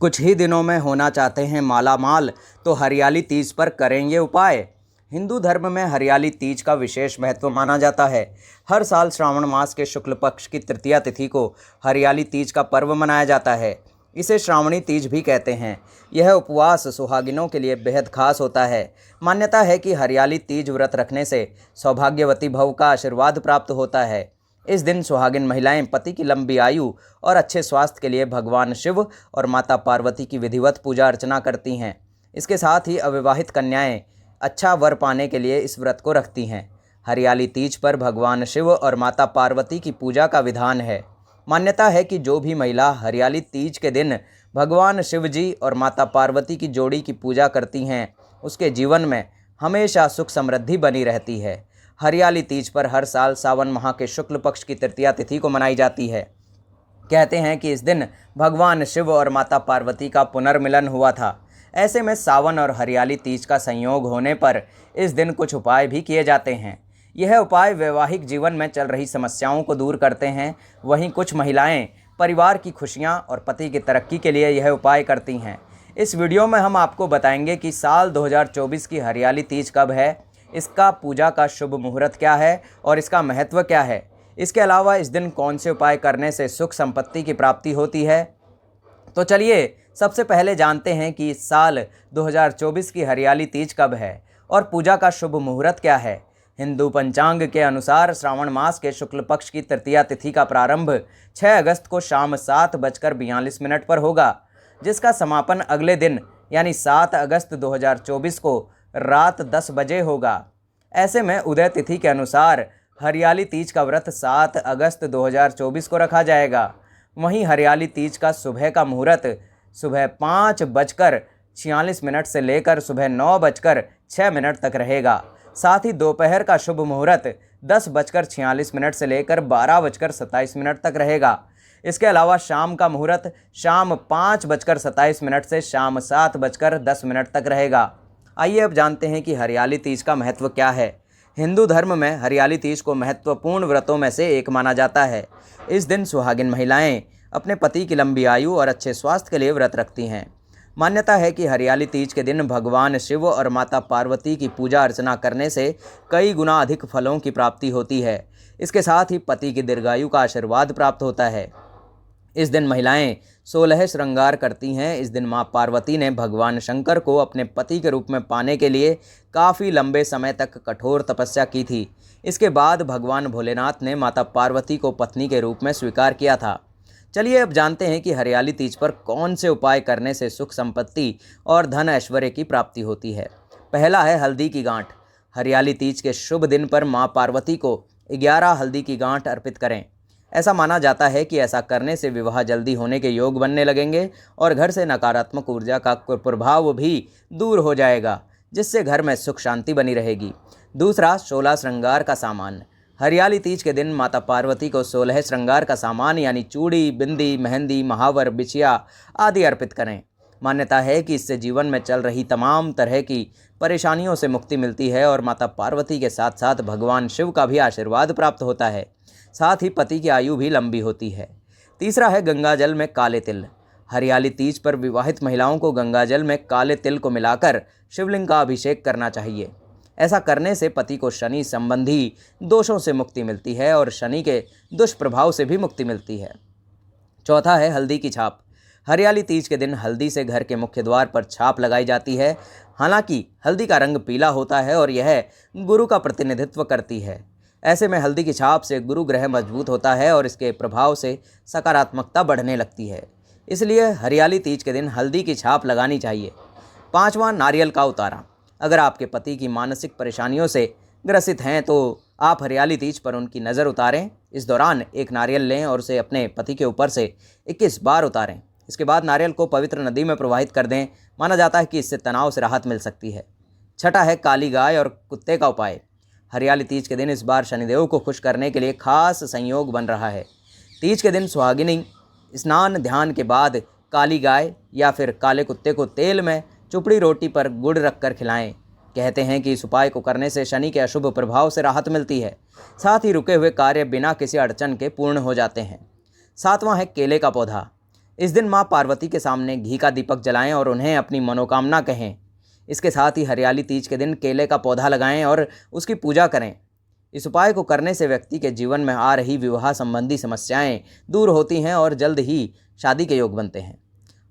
कुछ ही दिनों में होना चाहते हैं माला माल, तो हरियाली तीज पर करेंगे उपाय। हिंदू धर्म में हरियाली तीज का विशेष महत्व माना जाता है। हर साल श्रावण मास के शुक्ल पक्ष की तृतीया तिथि को हरियाली तीज का पर्व मनाया जाता है। इसे श्रावणी तीज भी कहते हैं। यह उपवास सुहागिनों के लिए बेहद खास होता है। मान्यता है कि हरियाली तीज व्रत रखने से सौभाग्यवती भव का आशीर्वाद प्राप्त होता है। इस दिन सुहागिन महिलाएं पति की लंबी आयु और अच्छे स्वास्थ्य के लिए भगवान शिव और माता पार्वती की विधिवत पूजा अर्चना करती हैं। इसके साथ ही अविवाहित कन्याएं अच्छा वर पाने के लिए इस व्रत को रखती हैं। हरियाली तीज पर भगवान शिव और माता पार्वती की पूजा का विधान है। मान्यता है कि जो भी महिला हरियाली तीज के दिन भगवान शिव जी और माता पार्वती की जोड़ी की पूजा करती हैं, उसके जीवन में हमेशा सुख समृद्धि बनी रहती है। हरियाली तीज पर हर साल सावन माह के शुक्ल पक्ष की तृतीया तिथि को मनाई जाती है। कहते हैं कि इस दिन भगवान शिव और माता पार्वती का पुनर्मिलन हुआ था। ऐसे में सावन और हरियाली तीज का संयोग होने पर इस दिन कुछ उपाय भी किए जाते हैं। यह उपाय वैवाहिक जीवन में चल रही समस्याओं को दूर करते हैं। वहीं कुछ महिलाएं परिवार की खुशियां और पति की तरक्की के लिए यह उपाय करती हैं। इस वीडियो में हम आपको बताएंगे कि साल 2024 की हरियाली तीज कब है, इसका पूजा का शुभ मुहूर्त क्या है और इसका महत्व क्या है। इसके अलावा इस दिन कौन से उपाय करने से सुख संपत्ति की प्राप्ति होती है। तो चलिए सबसे पहले जानते हैं कि इस साल 2024 की हरियाली तीज कब है और पूजा का शुभ मुहूर्त क्या है। हिंदू पंचांग के अनुसार श्रावण मास के शुक्ल पक्ष की तृतीया तिथि का प्रारंभ 6 अगस्त को शाम 7:42 पर होगा, जिसका समापन अगले दिन यानी 7 अगस्त 2024 को रात 10 बजे होगा। ऐसे में उदय तिथि के अनुसार हरियाली तीज का व्रत 7 अगस्त 2024 को रखा जाएगा। वहीं हरियाली तीज का सुबह का मुहूर्त सुबह 5:46 से लेकर सुबह 9:06 तक रहेगा। साथ ही दोपहर का शुभ मुहूर्त 10:46 से लेकर 12:27 तक रहेगा। इसके अलावा शाम का मुहूर्त शाम 5:27 से शाम 7:10 तक रहेगा। आइए अब जानते हैं कि हरियाली तीज का महत्व क्या है। हिंदू धर्म में हरियाली तीज को महत्वपूर्ण व्रतों में से एक माना जाता है। इस दिन सुहागिन महिलाएं अपने पति की लंबी आयु और अच्छे स्वास्थ्य के लिए व्रत रखती हैं। मान्यता है कि हरियाली तीज के दिन भगवान शिव और माता पार्वती की पूजा अर्चना करने से कई गुना अधिक फलों की प्राप्ति होती है। इसके साथ ही पति की दीर्घायु का आशीर्वाद प्राप्त होता है। इस दिन महिलाएं 16 श्रृंगार करती हैं। इस दिन मां पार्वती ने भगवान शंकर को अपने पति के रूप में पाने के लिए काफ़ी लंबे समय तक कठोर तपस्या की थी। इसके बाद भगवान भोलेनाथ ने माता पार्वती को पत्नी के रूप में स्वीकार किया था। चलिए अब जानते हैं कि हरियाली तीज पर कौन से उपाय करने से सुख संपत्ति और धन ऐश्वर्य की प्राप्ति होती है। पहला है हल्दी की गांठ। हरियाली तीज के शुभ दिन पर मां पार्वती को 11 हल्दी की गांठ अर्पित करें। ऐसा माना जाता है कि ऐसा करने से विवाह जल्दी होने के योग बनने लगेंगे और घर से नकारात्मक ऊर्जा का प्रभाव भी दूर हो जाएगा, जिससे घर में सुख शांति बनी रहेगी। दूसरा, 16 श्रृंगार का सामान। हरियाली तीज के दिन माता पार्वती को 16 श्रृंगार का सामान यानी चूड़ी, बिंदी, मेहंदी, महावर, बिछिया आदि अर्पित करें। मान्यता है कि इससे जीवन में चल रही तमाम तरह की परेशानियों से मुक्ति मिलती है और माता पार्वती के साथ साथ भगवान शिव का भी आशीर्वाद प्राप्त होता है। साथ ही पति की आयु भी लंबी होती है। तीसरा है गंगा जल में काले तिल। हरियाली तीज पर विवाहित महिलाओं को गंगा जल में काले तिल को मिलाकर शिवलिंग का अभिषेक करना चाहिए। ऐसा करने से पति को शनि संबंधी दोषों से मुक्ति मिलती है और शनि के दुष्प्रभाव से भी मुक्ति मिलती है। चौथा है हल्दी की छाप। हरियाली तीज के दिन हल्दी से घर के मुख्य द्वार पर छाप लगाई जाती है। हालांकि हल्दी का रंग पीला होता है और यह गुरु का प्रतिनिधित्व करती है। ऐसे में हल्दी की छाप से गुरु ग्रह मजबूत होता है और इसके प्रभाव से सकारात्मकता बढ़ने लगती है। इसलिए हरियाली तीज के दिन हल्दी की छाप लगानी चाहिए। पांचवां, नारियल का उतारा। अगर आपके पति की मानसिक परेशानियों से ग्रसित हैं तो आप हरियाली तीज पर उनकी नज़र उतारें। इस दौरान एक नारियल लें और उसे अपने पति के ऊपर से 21 बार उतारें। इसके बाद नारियल को पवित्र नदी में प्रवाहित कर दें। माना जाता है कि इससे तनाव से राहत मिल सकती है। छठा है काली गाय और कुत्ते का उपाय। हरियाली तीज के दिन इस बार शनिदेव को खुश करने के लिए खास संयोग बन रहा है। तीज के दिन सुहागिनी स्नान ध्यान के बाद काली गाय या फिर काले कुत्ते को तेल में चुपड़ी रोटी पर गुड़ रखकर खिलाएं। कहते हैं कि इस उपाय को करने से शनि के अशुभ प्रभाव से राहत मिलती है। साथ ही रुके हुए कार्य बिना किसी अड़चन के पूर्ण हो जाते हैं। सातवां है केले का पौधा। इस दिन माँ पार्वती के सामने घी का दीपक जलाएं और उन्हें अपनी मनोकामना कहें। इसके साथ ही हरियाली तीज के दिन केले का पौधा लगाएं और उसकी पूजा करें। इस उपाय को करने से व्यक्ति के जीवन में आ रही विवाह संबंधी समस्याएं दूर होती हैं और जल्द ही शादी के योग बनते हैं।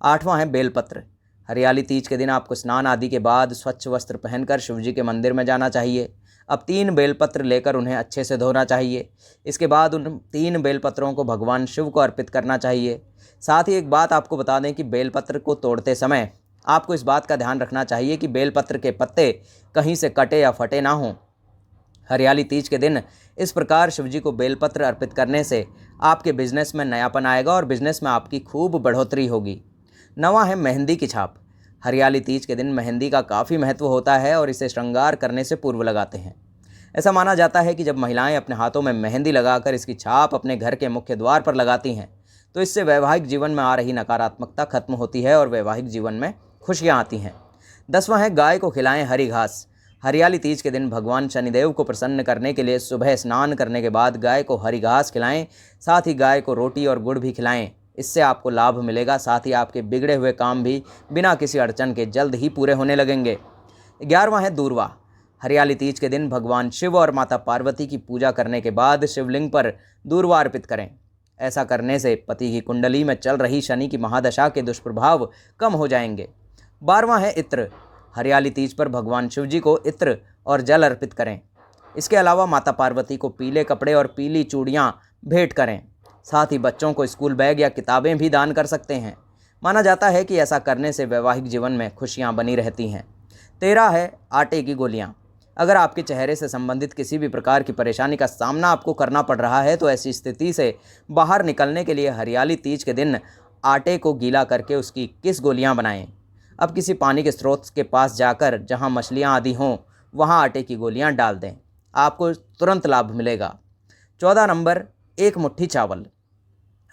8वां है बेलपत्र। हरियाली तीज के दिन आपको स्नान आदि के बाद स्वच्छ वस्त्र पहनकर शिवजी के मंदिर में जाना चाहिए। अब 3 बेलपत्र लेकर उन्हें अच्छे से धोना चाहिए। इसके बाद उन 3 बेलपत्रों को भगवान शिव को अर्पित करना चाहिए। साथ ही एक बात आपको बता दें कि बेलपत्र को तोड़ते समय आपको इस बात का ध्यान रखना चाहिए कि बेलपत्र के पत्ते कहीं से कटे या फटे ना हों। हरियाली तीज के दिन इस प्रकार शिवजी को बेलपत्र अर्पित करने से आपके बिजनेस में नयापन आएगा और बिजनेस में आपकी खूब बढ़ोतरी होगी। 9वां है मेहंदी की छाप। हरियाली तीज के दिन मेहंदी का काफ़ी महत्व होता है और इसे श्रृंगार करने से पूर्व लगाते हैं। ऐसा माना जाता है कि जब महिलाएं अपने हाथों में मेहंदी लगाकर इसकी छाप अपने घर के मुख्य द्वार पर लगाती हैं तो इससे वैवाहिक जीवन में आ रही नकारात्मकता खत्म होती है और वैवाहिक जीवन में खुशियाँ आती हैं। 10वां है गाय को खिलाएं हरी घास। हरियाली तीज के दिन भगवान शनिदेव को प्रसन्न करने के लिए सुबह स्नान करने के बाद गाय को हरी घास खिलाएं। साथ ही गाय को रोटी और गुड़ भी खिलाएं। इससे आपको लाभ मिलेगा। साथ ही आपके बिगड़े हुए काम भी बिना किसी अड़चन के जल्द ही पूरे होने लगेंगे। 11वां है दूर्वा। हरियाली तीज के दिन भगवान शिव और माता पार्वती की पूजा करने के बाद शिवलिंग पर दूर्वा अर्पित करें। ऐसा करने से पति की कुंडली में चल रही शनि की महादशा के दुष्प्रभाव कम हो जाएंगे। 12वां है इत्र। हरियाली तीज पर भगवान शिवजी को इत्र और जल अर्पित करें। इसके अलावा माता पार्वती को पीले कपड़े और पीली चूड़ियाँ भेंट करें। साथ ही बच्चों को स्कूल बैग या किताबें भी दान कर सकते हैं। माना जाता है कि ऐसा करने से वैवाहिक जीवन में खुशियाँ बनी रहती हैं। 13 है आटे की गोलियाँ। अगर आपके चेहरे से संबंधित किसी भी प्रकार की परेशानी का सामना आपको करना पड़ रहा है तो ऐसी स्थिति से बाहर निकलने के लिए हरियाली तीज के दिन आटे को गीला करके उसकी किस गोलियाँ बनाएं। अब किसी पानी के स्रोत के पास जाकर जहां मछलियां आदि हों वहां आटे की गोलियां डाल दें। आपको तुरंत लाभ मिलेगा। 14 नंबर, एक मुट्ठी चावल।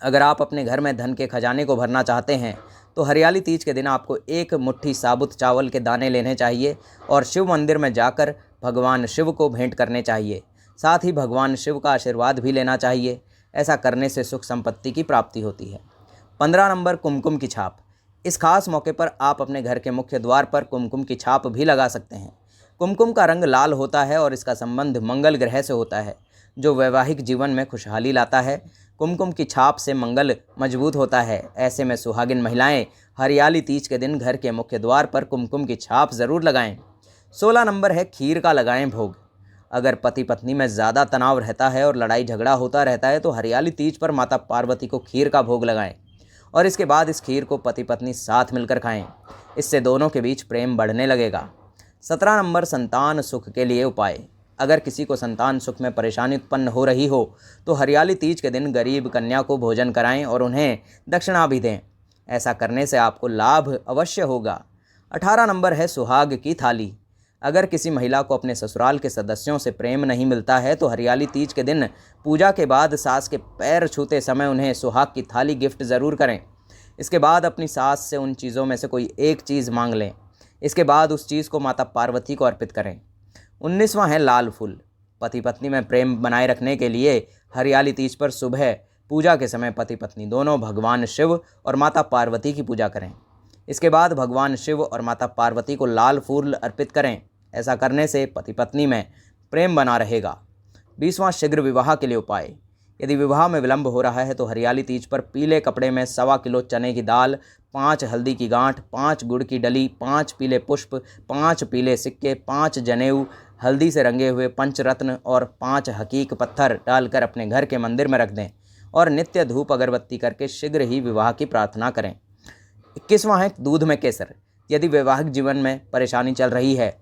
अगर आप अपने घर में धन के खजाने को भरना चाहते हैं तो हरियाली तीज के दिन आपको एक मुट्ठी साबुत चावल के दाने लेने चाहिए और शिव मंदिर में जाकर भगवान शिव को भेंट करने चाहिए। साथ ही भगवान शिव का आशीर्वाद भी लेना चाहिए। ऐसा करने से सुख संपत्ति की प्राप्ति होती है। 15 नंबर, कुमकुम की छाप। इस खास मौके पर आप अपने घर के मुख्य द्वार पर कुमकुम की छाप भी लगा सकते हैं। कुमकुम का रंग लाल होता है और इसका संबंध मंगल ग्रह से होता है जो वैवाहिक जीवन में खुशहाली लाता है। कुमकुम की छाप से मंगल मजबूत होता है। ऐसे में सुहागिन महिलाएं हरियाली तीज के दिन घर के मुख्य द्वार पर कुमकुम की छाप ज़रूर लगाएं। 16 नंबर है खीर का लगाएं भोग। अगर पति पत्नी में ज़्यादा तनाव रहता है और लड़ाई झगड़ा होता रहता है तो हरियाली तीज पर माता पार्वती को खीर का भोग लगाएं और इसके बाद इस खीर को पति पत्नी साथ मिलकर खाएं। इससे दोनों के बीच प्रेम बढ़ने लगेगा। 17 नंबर, संतान सुख के लिए उपाय। अगर किसी को संतान सुख में परेशानी उत्पन्न हो रही हो तो हरियाली तीज के दिन गरीब कन्या को भोजन कराएं और उन्हें दक्षिणा भी दें। ऐसा करने से आपको लाभ अवश्य होगा। 18 नंबर है सुहाग की थाली। अगर किसी महिला को अपने ससुराल के सदस्यों से प्रेम नहीं मिलता है तो हरियाली तीज के दिन पूजा के बाद सास के पैर छूते समय उन्हें सुहाग की थाली गिफ्ट ज़रूर करें। इसके बाद अपनी सास से उन चीज़ों में से कोई एक चीज़ मांग लें। इसके बाद उस चीज़ को माता पार्वती को अर्पित करें। 19वां है लाल फूल। पति पत्नी में प्रेम बनाए रखने के लिए हरियाली तीज पर सुबह पूजा के समय पति पत्नी दोनों भगवान शिव और माता पार्वती की पूजा करें। इसके बाद भगवान शिव और माता पार्वती को लाल फूल अर्पित करें। ऐसा करने से पति पत्नी में प्रेम बना रहेगा। 20वां, शीघ्र विवाह के लिए उपाय। यदि विवाह में विलंब हो रहा है तो हरियाली तीज पर पीले कपड़े में 1.25 किलो चने की दाल, 5 हल्दी की गांठ, 5 गुड़ की डली, 5 पीले पुष्प, 5 पीले सिक्के, 5 जनेऊ, हल्दी से रंगे हुए पंचरत्न और 5 हकीक पत्थर डालकर अपने घर के मंदिर में रख दें और नित्य धूप अगरबत्ती करके शीघ्र ही विवाह की प्रार्थना करें। 21वां है दूध में केसर। यदि वैवाहिक जीवन में परेशानी चल रही है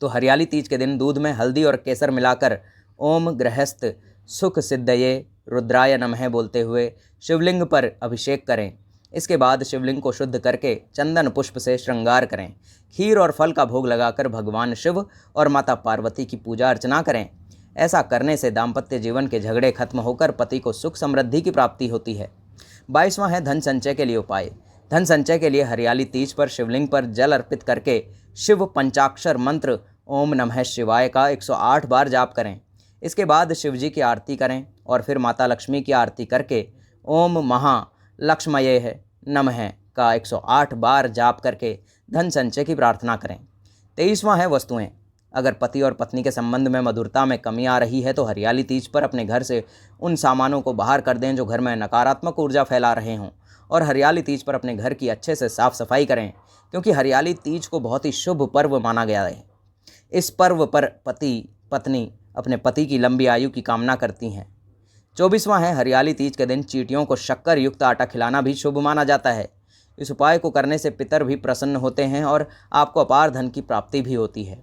तो हरियाली तीज के दिन दूध में हल्दी और केसर मिलाकर ओम गृहस्थ सुख सिद्धये रुद्राय नमः बोलते हुए शिवलिंग पर अभिषेक करें। इसके बाद शिवलिंग को शुद्ध करके चंदन पुष्प से श्रृंगार करें। खीर और फल का भोग लगाकर भगवान शिव और माता पार्वती की पूजा अर्चना करें। ऐसा करने से दाम्पत्य जीवन के झगड़े खत्म होकर पति को सुख समृद्धि की प्राप्ति होती है। 22वां है धन संचय के लिए उपाय। धन संचय के लिए हरियाली तीज पर शिवलिंग पर जल अर्पित करके शिव पंचाक्षर मंत्र ओम नमः शिवाय का 108 बार जाप करें। इसके बाद शिवजी की आरती करें और फिर माता लक्ष्मी की आरती करके ओम महा लक्ष्मये नमः का 108 बार जाप करके धन संचय की प्रार्थना करें। 23वां है वस्तुएं। अगर पति और पत्नी के संबंध में मधुरता में कमी आ रही है तो हरियाली तीज पर अपने घर से उन सामानों को बाहर कर दें जो घर में नकारात्मक ऊर्जा फैला रहे हों, और हरियाली तीज पर अपने घर की अच्छे से साफ सफाई करें, क्योंकि हरियाली तीज को बहुत ही शुभ पर्व माना गया है। इस पर्व पर पति पत्नी अपने पति की लंबी आयु की कामना करती हैं। 24वां है हरियाली तीज के दिन चींटियों को शक्कर युक्त आटा खिलाना भी शुभ माना जाता है। इस उपाय को करने से पितर भी प्रसन्न होते हैं और आपको अपार धन की प्राप्ति भी होती है।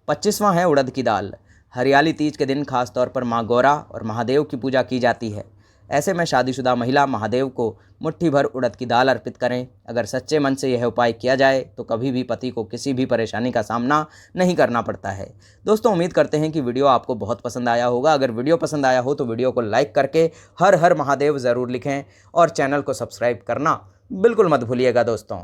25वां है उड़द की दाल। हरियाली तीज के दिन खास तौर पर माँ गौरा और महादेव की पूजा की जाती है। ऐसे में शादीशुदा महिला महादेव को मुट्ठी भर उड़द की दाल अर्पित करें। अगर सच्चे मन से यह उपाय किया जाए तो कभी भी पति को किसी भी परेशानी का सामना नहीं करना पड़ता है। दोस्तों, उम्मीद करते हैं कि वीडियो आपको बहुत पसंद आया होगा। अगर वीडियो पसंद आया हो तो वीडियो को लाइक करके हर हर महादेव ज़रूर लिखें और चैनल को सब्सक्राइब करना बिल्कुल मत भूलिएगा दोस्तों।